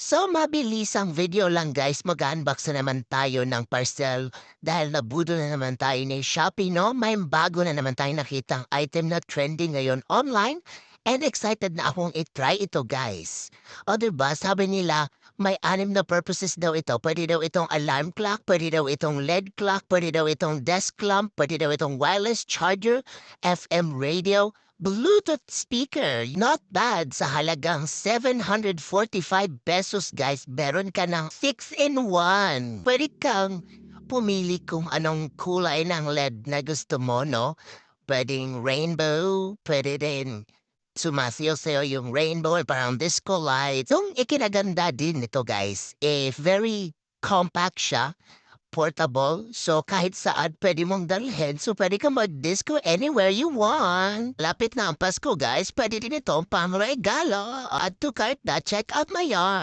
So, mabilisang video lang guys, mag-unbox na naman tayo ng parcel dahil nabudol na naman tayo ni Shopee, no? May bago na naman tayo nakitang item na trending ngayon online and excited na akong i-try ito guys. O diba, sabi nila, may anim na purposes daw ito. Pwede daw itong alarm clock, pwede daw itong LED clock, pwede daw itong desk lamp, pwede daw itong wireless charger, FM radio, Bluetooth speaker, not bad sa halagang 745 pesos guys. Meron ka ng 6-in-1. Pwede kang pumili kung anong kulay ng LED na gusto mo, no? Pwedeng rainbow, pwede din sumasayaw-sayaw yung rainbow parang disco light. Yung ikinaganda din nito guys, very compact siya, portable, so kahit saan pwede mong dalhin, so pwede ka mag-disco anywhere you want. Lapit na ang Pasko guys, pwede din itong pang regalo. Add to cart na, check out my yarn.